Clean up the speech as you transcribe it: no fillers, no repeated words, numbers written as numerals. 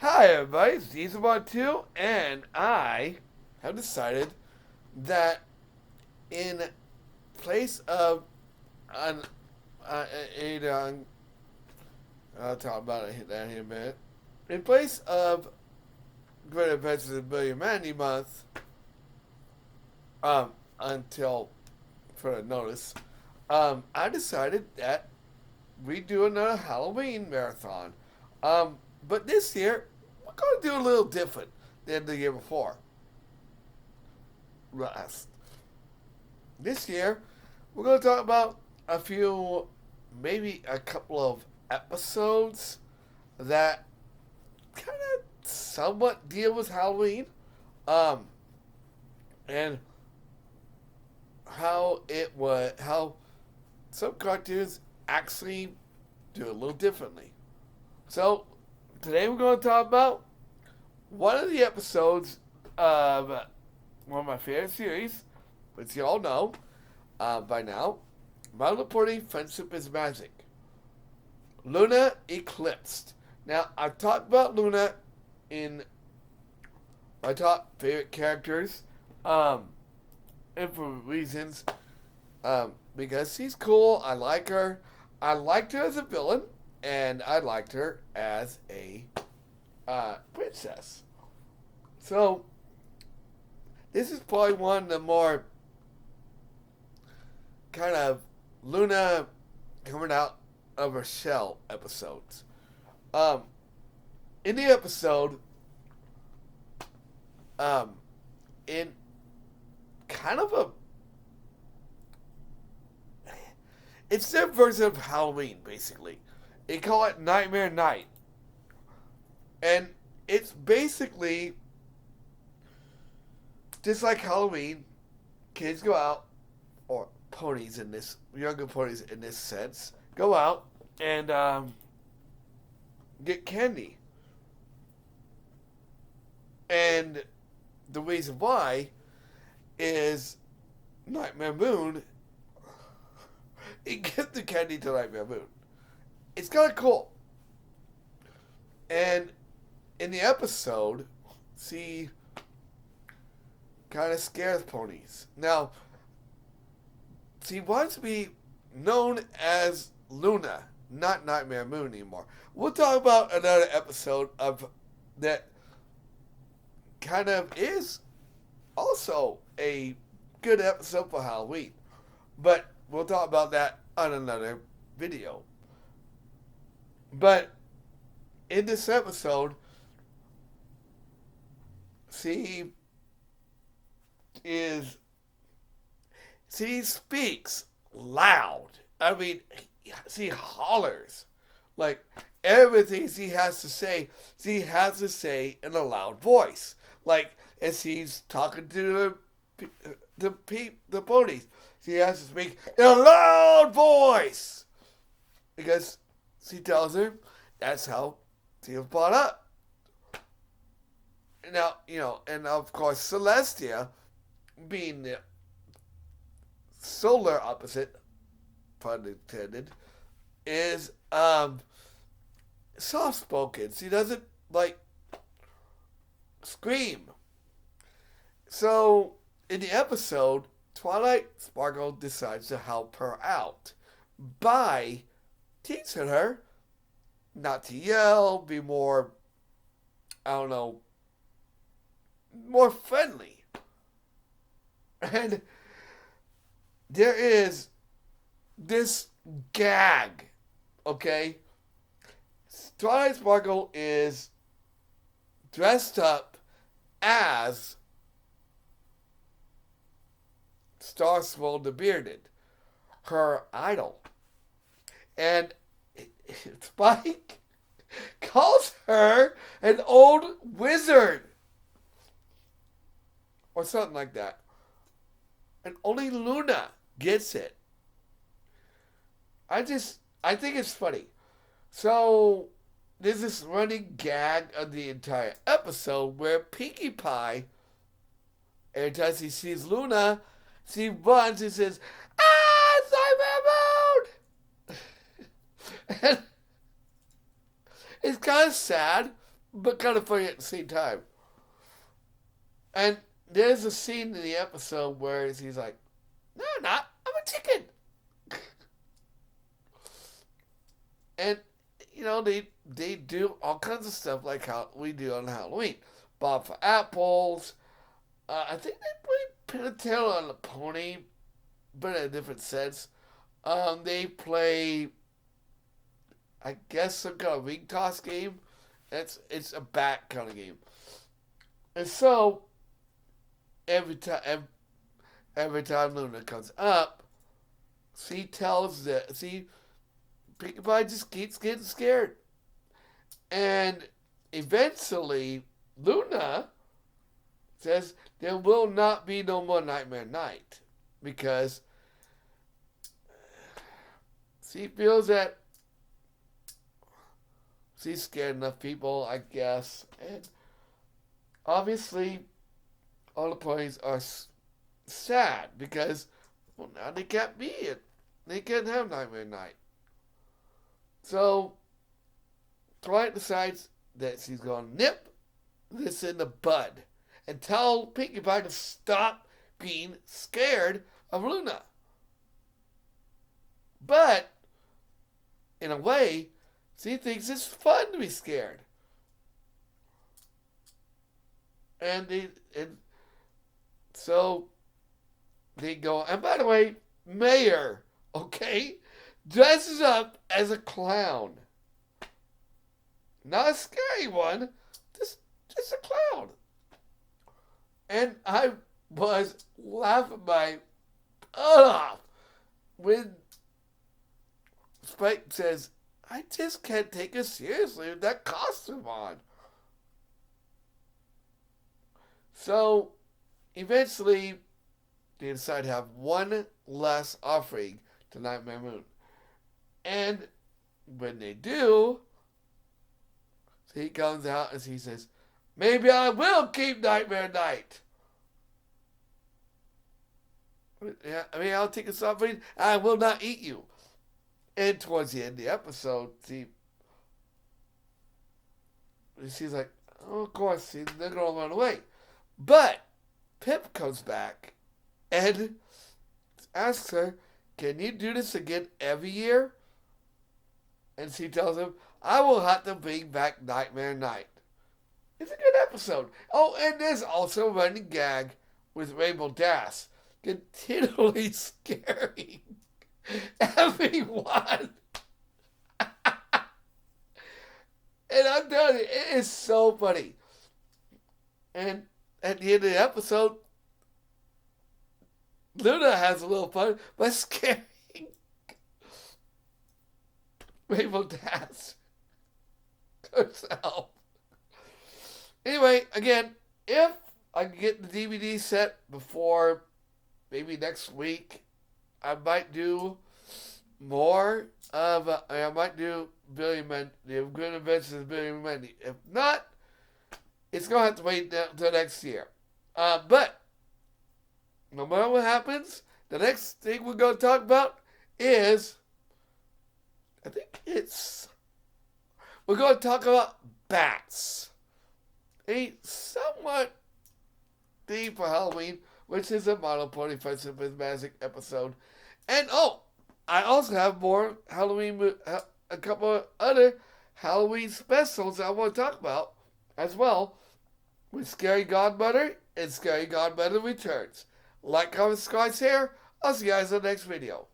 Hi everybody, it's Dieselbot2, and I have decided that in place of an I'll talk about that here in a minute. In place of Great Adventures of Billy and Mandy month, until further notice, I decided that we do another Halloween marathon. But this year, we're going to do a little different than the year before. Last. This year, we're going to talk about a few, maybe a couple of episodes that kind of somewhat deal with Halloween. Um, and how some cartoons actually do it a little differently. So, today we're going to talk about one of the episodes of one of my favorite series, which you all know by now, My Little Pony Friendship is Magic. Luna Eclipsed. Now, I've talked about Luna in my top favorite characters, and for reasons, because she's cool, I like her. I liked her as a villain, and I liked her as a princess. So, this is probably one of the more kind of Luna coming out of her shell episodes. Um, in the episode, in kind of a it's their version of Halloween, basically. They call it Nightmare Night. And it's basically just like Halloween. Kids go out, or ponies in this, younger ponies in this sense, go out and get candy. And the reason why is Nightmare Moon, he gives the candy to Nightmare Moon. It's kind of cool. And in the episode, she kind of scares ponies. Now, she wants to be known as Luna, not Nightmare Moon anymore. We'll talk about another episode of that kind of is also a good episode for Halloween. But we'll talk about that on another video. But in this episode, she speaks loud. I mean, she hollers. Like, everything she has to say in a loud voice. Like, as she's talking to the ponies, she has to speak in a loud voice. Because she tells her that's how she was brought up. Now, and of course, Celestia, being the solar opposite, pun intended, is soft spoken. She doesn't like scream. So in the episode, Twilight Sparkle decides to help her out by teaching her not to yell, be more, I don't know, more friendly. And there is this gag, okay? Twilight Sparkle is dressed up as Starswell the Bearded, her idol. And Spike calls her an old wizard. Or something like that. And only Luna gets it. I think it's funny. So, there's this running gag of the entire episode where Pinkie Pie, every time she sees Luna, she runs and says, "Ah, Cyber Moon!" And it's kind of sad but kind of funny at the same time. And there's a scene in the episode where he's like, "No, I'm not. I'm a chicken." And they do all kinds of stuff like how we do on Halloween. Bob for apples. I think they play pin a tail on a pony, but in a different sense. They play, I guess, some kind of ring toss game. It's a bat kind of game. And so every time Luna comes up, Pinkie Pie just keeps getting scared. And eventually, Luna says there will not be no more Nightmare Night. Because she feels that she's scared enough people, I guess. And obviously, all the ponies are sad because, well, now they can't be it. They can't have Nightmare Night. So, Twilight decides that she's going to nip this in the bud and tell Pinkie Pie to stop being scared of Luna. But, in a way, she thinks it's fun to be scared. And so they go, and by the way, Mayor, okay, dresses up as a clown. Not a scary one, just a clown. And I was laughing my butt off when Spike says, "I just can't take it seriously with that costume on." So, eventually, they decide to have one last offering to Nightmare Moon. And when they do, he comes out and he says, "Maybe I will keep Nightmare Night. Yeah, I'll take this offering. I will not eat you." And towards the end of the episode, she's like, "Oh, of course, they're going to run away." But Pip comes back and asks her, "Can you do this again every year?" And she tells him, "I will have to bring back Nightmare Night." It's a good episode. Oh, and there's also a running gag with Rainbow Dash continually scaring everyone. And I'm telling you, it is so funny. And at the end of the episode, Luna has a little fun by scaring Rainbow Dash herself. Anyway, again, if I can get the DVD set before maybe next week, I might do more of I might do Billy and Mandy, The Good Adventures of Billy and Mandy. If not, it's going to have to wait until next year. But no matter what happens, the next thing we're going to talk about is, we're going to talk about bats. A somewhat theme for Halloween, which is a Model Pony Friendship with Magic episode. And I also have more Halloween, a couple of other Halloween specials I want to talk about as well, with Scary Godmother and Scary Godmother Returns. Like, comment, subscribe, share. I'll see you guys in the next video.